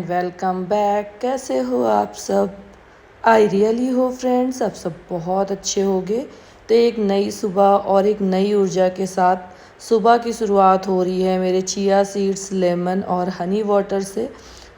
Welcome back. कैसे हो आप सब? आई रियली हो फ्रेंड्स, आप सब बहुत अच्छे होगे। तो एक नई सुबह और एक नई ऊर्जा के साथ सुबह की शुरुआत हो रही है मेरे चिया सीड्स, लेमन और हनी वाटर से।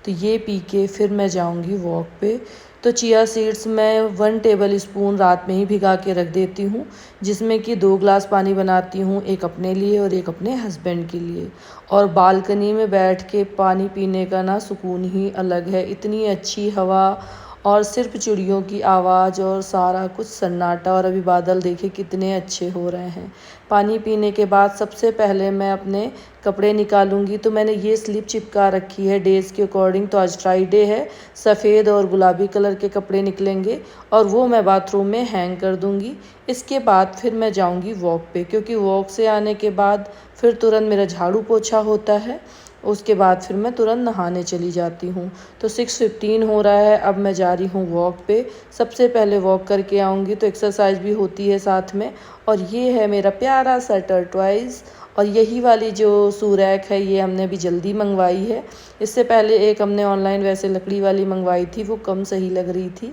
तो ये पी के फिर मैं जाऊंगी वॉक पे। तो चिया सीड्स मैं 1 टेबल स्पून रात में ही भिगा के रख देती हूँ, जिसमें कि 2 ग्लास पानी बनाती हूँ, एक अपने लिए और एक अपने हस्बैंड के लिए। और बालकनी में बैठ के पानी पीने का ना सुकून ही अलग है। इतनी अच्छी हवा और सिर्फ चिड़ियों की आवाज़ और सारा कुछ सन्नाटा, और अभी बादल देखे कितने अच्छे हो रहे हैं। पानी पीने के बाद सबसे पहले मैं अपने कपड़े निकालूंगी। तो मैंने ये स्लिप चिपका रखी है डेज़ के अकॉर्डिंग। तो आज फ्राइडे है, सफ़ेद और गुलाबी कलर के कपड़े निकलेंगे और वो मैं बाथरूम में हैंग कर दूंगी। इसके बाद फिर मैं जाऊंगी वॉक पे, क्योंकि वॉक से आने के बाद फिर तुरंत मेरा झाड़ू पोछा होता है। उसके बाद फिर मैं तुरंत नहाने चली जाती हूँ। तो 6:15 हो रहा है, अब मैं जा रही हूँ वॉक पे। सबसे पहले वॉक करके आऊँगी तो एक्सरसाइज भी होती है साथ में। और ये है मेरा प्यारा सा टर्टवाइज। और यही वाली जो सूरैक है ये हमने अभी जल्दी मंगवाई है। इससे पहले एक हमने ऑनलाइन वैसे लकड़ी वाली मंगवाई थी, वो कम सही लग रही थी।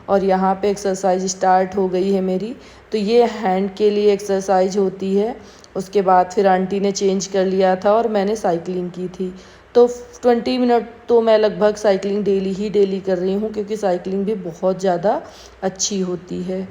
और यहाँ पे एक्सरसाइज स्टार्ट हो गई है मेरी। तो ये हैंड के लिए एक्सरसाइज होती है। उसके बाद फिर आंटी ने चेंज कर लिया था और मैंने साइकिलिंग की थी। तो 20 मिनट तो मैं लगभग साइकिलिंग डेली कर रही हूँ, क्योंकि साइकिलिंग भी बहुत ज़्यादा अच्छी होती है।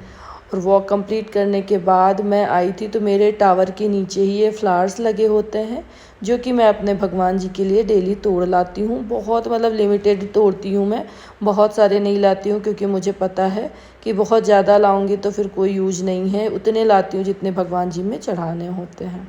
और वॉक कंप्लीट करने के बाद मैं आई थी, तो मेरे टावर के नीचे ही ये फ्लावर्स लगे होते हैं, जो कि मैं अपने भगवान जी के लिए डेली तोड़ लाती हूँ। बहुत मतलब लिमिटेड तोड़ती हूँ मैं, बहुत सारे नहीं लाती हूँ, क्योंकि मुझे पता है कि बहुत ज़्यादा लाऊंगी तो फिर कोई यूज नहीं है। उतने लाती हूँ जितने भगवान जी में चढ़ाने होते हैं।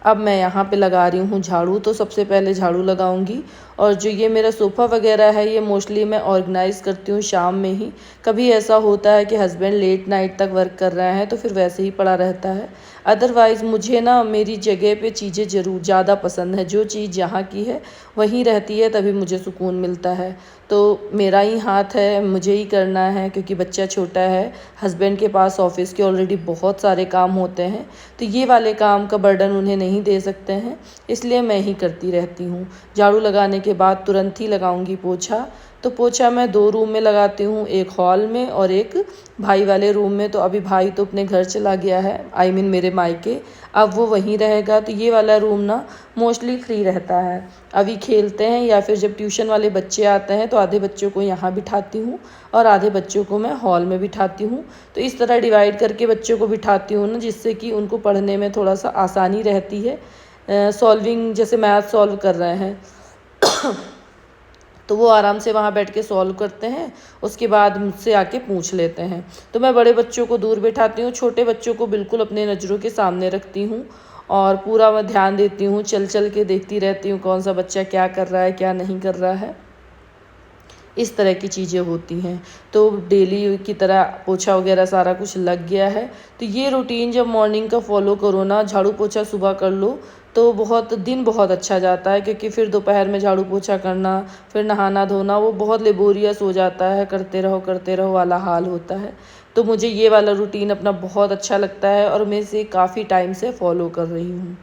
अब मैं यहाँ पे लगा रही हूँ झाड़ू। तो सबसे पहले झाड़ू लगाऊंगी। और जो ये मेरा सोफ़ा वगैरह है ये मोस्टली मैं ऑर्गेनाइज़ करती हूँ शाम में ही। कभी ऐसा होता है कि हस्बैंड लेट नाइट तक वर्क कर रहे हैं तो फिर वैसे ही पड़ा रहता है। अदरवाइज़ मुझे ना मेरी जगह पे चीज़ें ज़रूर ज़्यादा पसंद है। जो चीज़ जहाँ की है वहीं रहती है, तभी मुझे सुकून मिलता है। तो मेरा ही हाथ है, मुझे ही करना है, क्योंकि बच्चा छोटा है। हस्बैंड के पास ऑफिस के ऑलरेडी बहुत सारे काम होते हैं, तो ये वाले काम का बर्डन उन्हें नहीं दे सकते हैं, इसलिए मैं ही करती रहती हूँ। झाड़ू लगाने के बाद तुरंत ही लगाऊंगी पोछा। तो पोछा मैं 2 रूम में लगाती हूँ, एक हॉल में और एक भाई वाले रूम में। तो अभी भाई तो अपने घर चला गया है, आई मीन मेरे मायके। अब वो वहीं रहेगा, तो ये वाला रूम ना मोस्टली फ्री रहता है। अभी खेलते हैं, या फिर जब ट्यूशन वाले बच्चे आते हैं तो आधे बच्चों को यहाँ बिठाती हूँ और आधे बच्चों को मैं हॉल में बिठाती हूँ। तो इस तरह डिवाइड करके बच्चों को बिठाती हूँ ना, जिससे कि उनको पढ़ने में थोड़ा सा आसानी रहती है। सॉल्विंग, जैसे मैथ सॉल्व कर रहे हैं तो वो आराम से वहाँ बैठ के सॉल्व करते हैं, उसके बाद मुझसे आके पूछ लेते हैं। तो मैं बड़े बच्चों को दूर बैठाती हूँ, छोटे बच्चों को बिल्कुल अपने नज़रों के सामने रखती हूँ। और पूरा मैं ध्यान देती हूँ, चल चल के देखती रहती हूँ कौन सा बच्चा क्या कर रहा है क्या नहीं कर रहा है। इस तरह की चीज़ें होती हैं। तो डेली की तरह पोछा वगैरह सारा कुछ लग गया है। तो ये रूटीन जब मॉर्निंग का फॉलो करो ना, झाड़ू पोछा सुबह कर लो, तो बहुत अच्छा जाता है। क्योंकि फिर दोपहर में झाड़ू पोछा करना, फिर नहाना धोना, वो बहुत लेबोरियस हो जाता है, करते रहो वाला हाल होता है। तो मुझे ये वाला रूटीन अपना बहुत अच्छा लगता है और मैं इसे काफ़ी टाइम से फॉलो कर रही हूँ।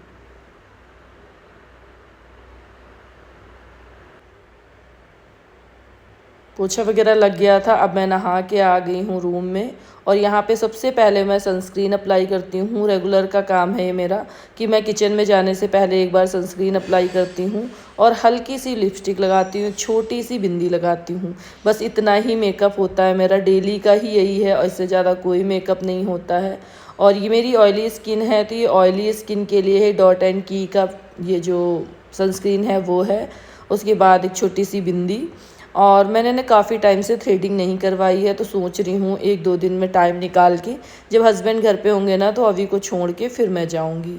पोछा वगैरह लग गया था, अब मैं नहा के आ गई हूँ रूम में। और यहाँ पे सबसे पहले मैं सनस्क्रीन अप्लाई करती हूँ। रेगुलर का काम है ये मेरा, कि मैं किचन में जाने से पहले एक बार सनस्क्रीन अप्लाई करती हूँ और हल्की सी लिपस्टिक लगाती हूँ, छोटी सी बिंदी लगाती हूँ। बस इतना ही मेकअप होता है मेरा, डेली का ही यही है, और इससे ज़्यादा कोई मेकअप नहीं होता है। और ये मेरी ऑयली स्किन है, तो ये ऑयली स्किन के लिए है डॉट एंड की का ये जो सनस्क्रीन है वो है। उसके बाद एक छोटी सी बिंदी। और मैंने ना काफ़ी टाइम से थ्रेडिंग नहीं करवाई है, तो सोच रही हूँ 1-2 दिन में टाइम निकाल के, जब हस्बैंड घर पे होंगे ना, तो अभी को छोड़ के फिर मैं जाऊँगी।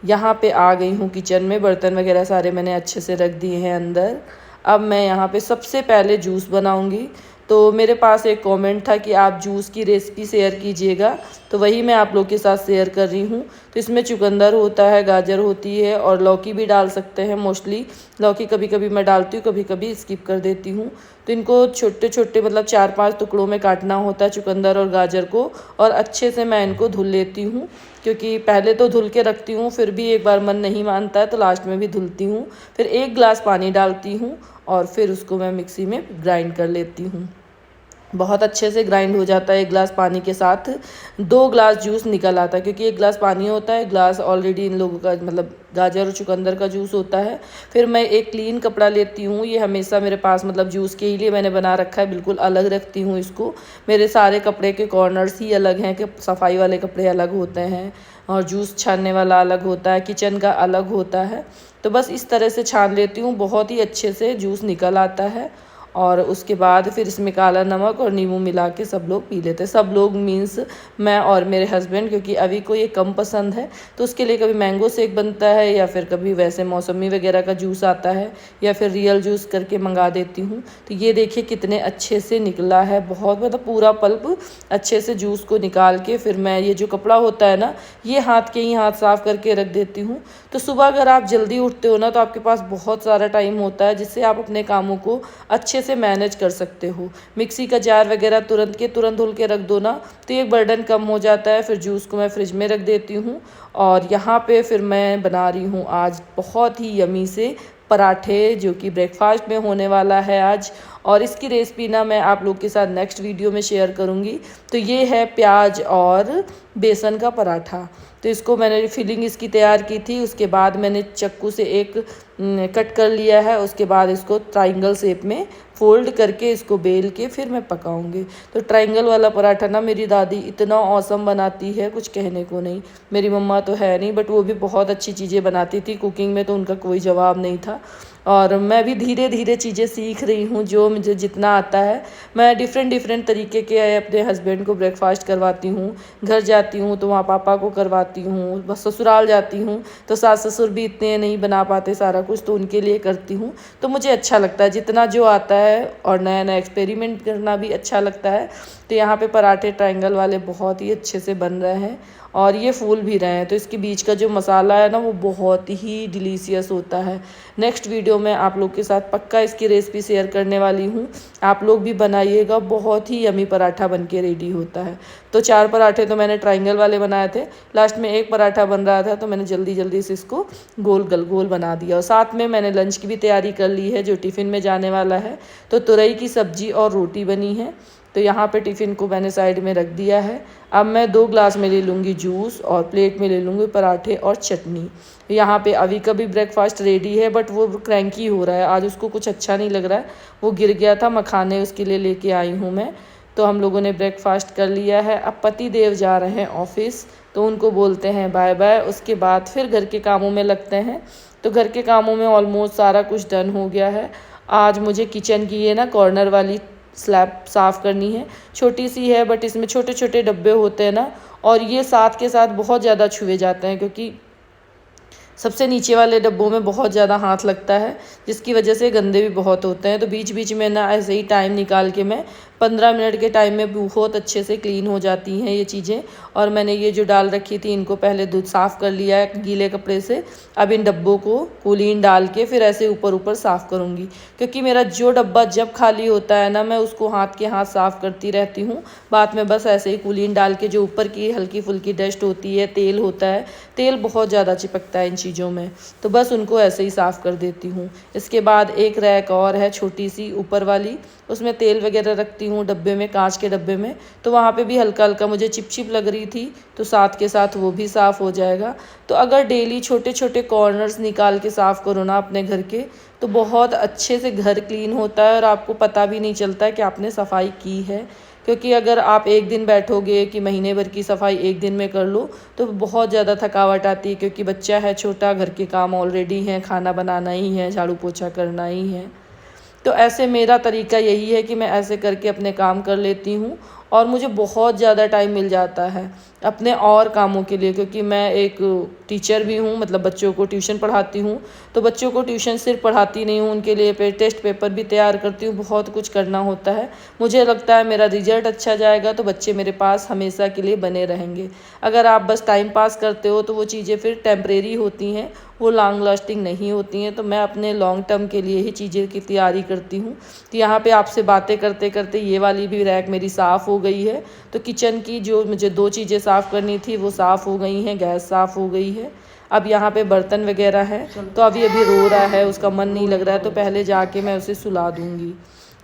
यहाँ पे आ गई हूँ किचन में, बर्तन वगैरह सारे मैंने अच्छे से रख दिए हैं अंदर। अब मैं यहाँ पे सबसे पहले जूस बनाऊँगी। तो मेरे पास एक कमेंट था कि आप जूस की रेसिपी शेयर कीजिएगा, तो वही मैं आप लोग के साथ शेयर कर रही हूँ। तो इसमें चुकंदर होता है, गाजर होती है और लौकी भी डाल सकते हैं मोस्टली, लौकी कभी कभी मैं डालती हूँ, कभी कभी स्किप कर देती हूँ। तो इनको छोटे छोटे मतलब 4-5 टुकड़ों में काटना होता है चुकंदर और गाजर को, और अच्छे से मैं इनको धुल लेती हूँ, क्योंकि पहले तो धुल के रखती हूँ, फिर भी एक बार मन नहीं मानता है तो लास्ट में भी धुलती हूँ। फिर 1 गिलास पानी डालती हूँ और फिर उसको मैं मिक्सी में ग्राइंड कर लेती हूँ। बहुत अच्छे से ग्राइंड हो जाता है 1 गिलास पानी के साथ। 2 गिलास जूस निकल आता है, क्योंकि 1 गिलास पानी होता है, 1 गिलास ऑलरेडी इन लोगों का मतलब गाजर और चुकंदर का जूस होता है। फिर मैं एक क्लीन कपड़ा लेती हूँ, ये हमेशा मेरे पास मतलब जूस के ही लिए मैंने बना रखा है, बिल्कुल अलग रखती हूँ इसको। मेरे सारे कपड़े के कॉर्नर्स ही अलग हैं, कि सफाई वाले कपड़े अलग होते हैं और जूस छानने वाला अलग होता है, किचन का अलग होता है। तो बस इस तरह से छान लेती हूँ, बहुत ही अच्छे से जूस निकल आता है। और उसके बाद फिर इसमें काला नमक और नींबू मिला के सब लोग पी लेते हैं। सब लोग मीन्स मैं और मेरे हस्बैंड, क्योंकि अभी को ये कम पसंद है, तो उसके लिए कभी मैंगो शेक बनता है या फिर कभी वैसे मौसमी वगैरह का जूस आता है, या फिर रियल जूस करके मंगा देती हूँ। तो ये देखिए कितने अच्छे से निकला है, बहुत मतलब पूरा पल्प अच्छे से जूस को निकाल के फिर मैं ये जो कपड़ा होता है ना, ये हाथ के ही हाथ साफ़ करके रख देती हूँ। तो सुबह अगर आप जल्दी उठते हो ना, तो आपके पास बहुत सारा टाइम होता है, जिससे आप अपने कामों को अच्छे से मैनेज कर सकते हो। मिक्सी का जार वगैरह तुरंत धुल के रख दो ना, तो एक बर्डन कम हो जाता है। फिर जूस को मैं फ्रिज में रख देती हूँ। और यहाँ पे फिर मैं बना रही हूँ आज बहुत ही यमी से पराठे, जो कि ब्रेकफास्ट में होने वाला है आज। और इसकी रेसिपी ना मैं आप लोग के साथ नेक्स्ट वीडियो में शेयर करूँगी। तो ये है प्याज और बेसन का पराठा। तो इसको मैंने फिलिंग इसकी तैयार की थी, उसके बाद मैंने चाकू से एक कट कर लिया है। उसके बाद इसको ट्रायंगल शेप में फोल्ड करके इसको बेल के फिर मैं पकाऊंगी। तो ट्रायंगल वाला पराठा ना मेरी दादी इतना औसम बनाती है, कुछ कहने को नहीं। मेरी मम्मा तो है नहीं, बट वो भी बहुत अच्छी चीज़ें बनाती थी, कुकिंग में तो उनका कोई जवाब नहीं था। और मैं भी धीरे धीरे चीज़ें सीख रही हूँ, जो मुझे जितना आता है। मैं डिफरेंट तरीके के अपने हस्बैंड को ब्रेकफास्ट करवाती हूँ। घर जाती हूँ तो वहाँ पापा को करवाती हूँ, बस ससुराल जाती हूँ तो सास ससुर भी इतने नहीं बना पाते सारा कुछ, तो उनके लिए करती हूँ। तो मुझे अच्छा लगता है जितना जो आता है, और नया नया एक्सपेरिमेंट करना भी अच्छा लगता है। तो यहाँ पे पराठे ट्रायंगल वाले बहुत ही अच्छे से बन रहे हैं और ये फूल भी रहे हैं। तो इसके बीच का जो मसाला है ना, वो बहुत ही डिलीशियस होता है। नेक्स्ट वीडियो में आप लोग के साथ पक्का इसकी रेसिपी शेयर करने वाली हूँ, आप लोग भी बनाइएगा, बहुत ही यमी पराठा बन के रेडी होता है। तो 4 पराठे तो मैंने ट्रायंगल वाले बनाए थे, लास्ट में 1 पराठा बन रहा था, तो मैंने जल्दी जल्दी से इसको गोल बना दिया। और साथ में मैंने लंच की भी तैयारी कर ली है, जो टिफ़िन में जाने वाला है। तो तुरई की सब्जी और रोटी बनी है। तो यहाँ पे टिफ़िन को मैंने साइड में रख दिया है। अब मैं 2 ग्लास में ले लूँगी जूस और प्लेट में ले लूँगी पराठे और चटनी। यहाँ पे अभी का भी ब्रेकफास्ट रेडी है, बट वो क्रैंकी हो रहा है, आज उसको कुछ अच्छा नहीं लग रहा है। वो गिर गया था, मखाने उसके लिए लेके आई हूँ मैं। तो हम लोगों ने ब्रेकफास्ट कर लिया है। अब पति देव जा रहे हैं ऑफिस, तो उनको बोलते हैं बाय बाय। उसके बाद फिर घर के कामों में लगते हैं। तो घर के कामों में ऑलमोस्ट सारा कुछ डन हो गया है। आज मुझे किचन की ये ना कॉर्नर वाली स्लैब साफ़ करनी है। छोटी सी है, बट इसमें छोटे छोटे डब्बे होते हैं ना, और ये साथ के साथ बहुत ज़्यादा छुए जाते हैं, क्योंकि सबसे नीचे वाले डब्बों में बहुत ज़्यादा हाथ लगता है, जिसकी वजह से गंदे भी बहुत होते हैं। तो बीच बीच में ना ऐसे ही टाइम निकाल के मैं 15 मिनट के टाइम में बहुत अच्छे से क्लीन हो जाती हैं ये चीज़ें। और मैंने ये जो डाल रखी थी, इनको पहले दूध साफ़ कर लिया है गीले कपड़े से। अब इन डब्बों को कुलीन डाल के फिर ऐसे ऊपर ऊपर साफ़ करूँगी, क्योंकि मेरा जो डब्बा जब खाली होता है ना, मैं उसको हाथ के हाथ साफ़ करती रहती हूँ। बाद में बस ऐसे ही कुलीन डाल के, जो ऊपर की हल्की फुल्की डस्ट होती है, तेल होता है, तेल बहुत ज़्यादा चिपकता है इन चीज़ों में, तो बस उनको ऐसे ही साफ़ कर देती हूँ। इसके बाद एक रैक और है छोटी सी ऊपर वाली, उसमें तेल वगैरह रखती हूँ डब्बे में, कांच के डब्बे में। तो वहाँ पे भी हल्का हल्का मुझे चिपचिप लग रही थी, तो साथ के साथ वो भी साफ़ हो जाएगा। तो अगर डेली छोटे छोटे कॉर्नर्स निकाल के साफ़ करो ना अपने घर के, तो बहुत अच्छे से घर क्लीन होता है और आपको पता भी नहीं चलता है कि आपने सफाई की है। क्योंकि अगर आप एक दिन बैठोगे कि महीने भर की सफाई एक दिन में कर लो, तो बहुत ज़्यादा थकावट आती है, क्योंकि बच्चा है छोटा, घर के काम ऑलरेडी हैं, खाना बनाना ही है, झाड़ू पोछा करना ही है। तो ऐसे मेरा तरीका यही है कि मैं ऐसे करके अपने काम कर लेती हूँ। और मुझे बहुत ज़्यादा टाइम मिल जाता है अपने और कामों के लिए, क्योंकि मैं एक टीचर भी हूँ, मतलब बच्चों को ट्यूशन पढ़ाती हूँ। तो बच्चों को ट्यूशन सिर्फ पढ़ाती नहीं हूँ, उनके लिए टेस्ट पेपर भी तैयार करती हूँ, बहुत कुछ करना होता है। मुझे लगता है मेरा रिजल्ट अच्छा जाएगा तो बच्चे मेरे पास हमेशा के लिए बने रहेंगे। अगर आप बस टाइम पास करते हो तो वो चीज़ें फिर टेम्परेरी होती हैं, वो लॉन्ग लास्टिंग नहीं होती हैं। तो मैं अपने लॉन्ग टर्म के लिए ही चीज़ें की तैयारी करती हूँ। तो यहाँ पे आपसे बातें करते करते ये वाली भी रैक मेरी साफ़ हो गई है। तो किचन की जो मुझे 2 चीज़ें साफ़ करनी थी वो साफ़ हो गई हैं, गैस साफ़ हो गई है। अब यहाँ पे बर्तन वगैरह है, तो अभी रो रहा है, उसका मन नहीं लग रहा है, तो पहले जाके मैं उसे सुला दूँगी।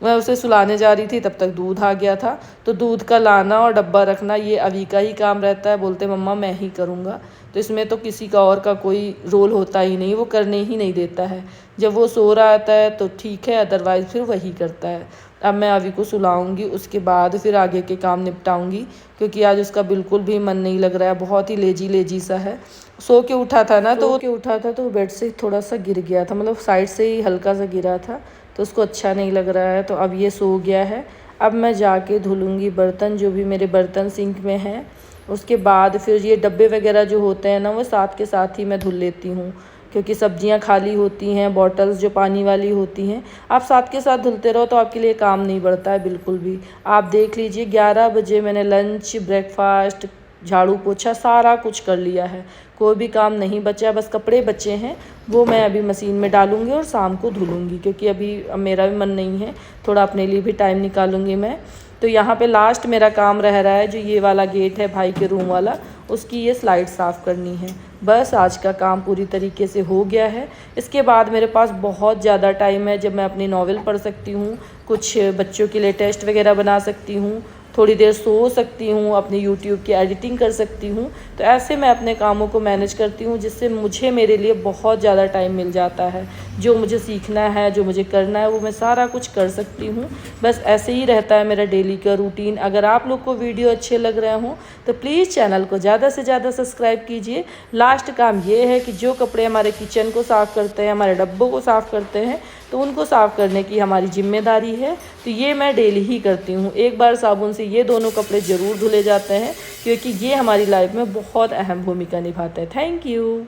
मैं उसे सुलाने जा रही थी तब तक दूध आ गया था। तो दूध का लाना और डब्बा रखना ये अभी का ही काम रहता है। बोलते मम्मा मैं ही करूँगा। तो इसमें तो किसी का और का कोई रोल होता ही नहीं, वो करने ही नहीं देता है। जब वो सो रहा आता है तो ठीक है, अदरवाइज़ फिर वही करता है। अब मैं अभी को सुलाऊंगी, उसके बाद फिर आगे के काम निपटाऊंगी, क्योंकि आज उसका बिल्कुल भी मन नहीं लग रहा है, बहुत ही लेजी लेजी सा है। सो के उठा था ना, तो वो बेड से थोड़ा सा गिर गया था, मतलब साइड से ही हल्का सा गिरा था, तो उसको अच्छा नहीं लग रहा है। तो अब ये सो गया है। अब मैं जाके धुलूँगी बर्तन, जो भी मेरे बर्तन सिंक में हैं। उसके बाद फिर ये डब्बे वगैरह जो होते हैं ना, वो साथ के साथ ही मैं धुल लेती हूँ, क्योंकि सब्जियां खाली होती हैं, बॉटल्स जो पानी वाली होती हैं, आप साथ के साथ धुलते रहो तो आपके लिए काम नहीं बढ़ता है बिल्कुल भी। आप देख लीजिए 11 बजे मैंने लंच, ब्रेकफास्ट, झाड़ू पोछा सारा कुछ कर लिया है, कोई भी काम नहीं बचा, बस कपड़े बचे हैं, वो मैं अभी मशीन में डालूँगी और शाम को धुलूँगी, क्योंकि अभी मेरा भी मन नहीं है, थोड़ा अपने लिए भी टाइम निकालूँगी मैं। तो यहाँ पे लास्ट मेरा काम रह रहा है, जो ये वाला गेट है भाई के रूम वाला, उसकी ये स्लाइड साफ़ करनी है। बस आज का काम पूरी तरीके से हो गया है। इसके बाद मेरे पास बहुत ज़्यादा टाइम है, जब मैं अपनी नॉवेल पढ़ सकती हूँ, कुछ बच्चों के लिए टेस्ट वगैरह बना सकती हूँ, थोड़ी देर सो सकती हूँ, अपनी यूट्यूब की एडिटिंग कर सकती हूँ। तो ऐसे मैं अपने कामों को मैनेज करती हूँ, जिससे मुझे मेरे लिए बहुत ज़्यादा टाइम मिल जाता है। जो मुझे सीखना है, जो मुझे करना है, वो मैं सारा कुछ कर सकती हूँ। बस ऐसे ही रहता है मेरा डेली का रूटीन। अगर आप लोग को वीडियो अच्छे लग रहे हों तो प्लीज़ चैनल को ज़्यादा से ज़्यादा सब्सक्राइब कीजिए। लास्ट काम ये है कि जो कपड़े हमारे किचन को साफ़ करते हैं, हमारे डब्बों को साफ़ करते हैं, तो उनको साफ़ करने की हमारी जिम्मेदारी है। तो ये मैं डेली ही करती हूँ। एक बार साबुन से ये दोनों कपड़े ज़रूर धुले जाते हैं, क्योंकि ये हमारी लाइफ में बहुत अहम भूमिका निभाते हैं। Thank you.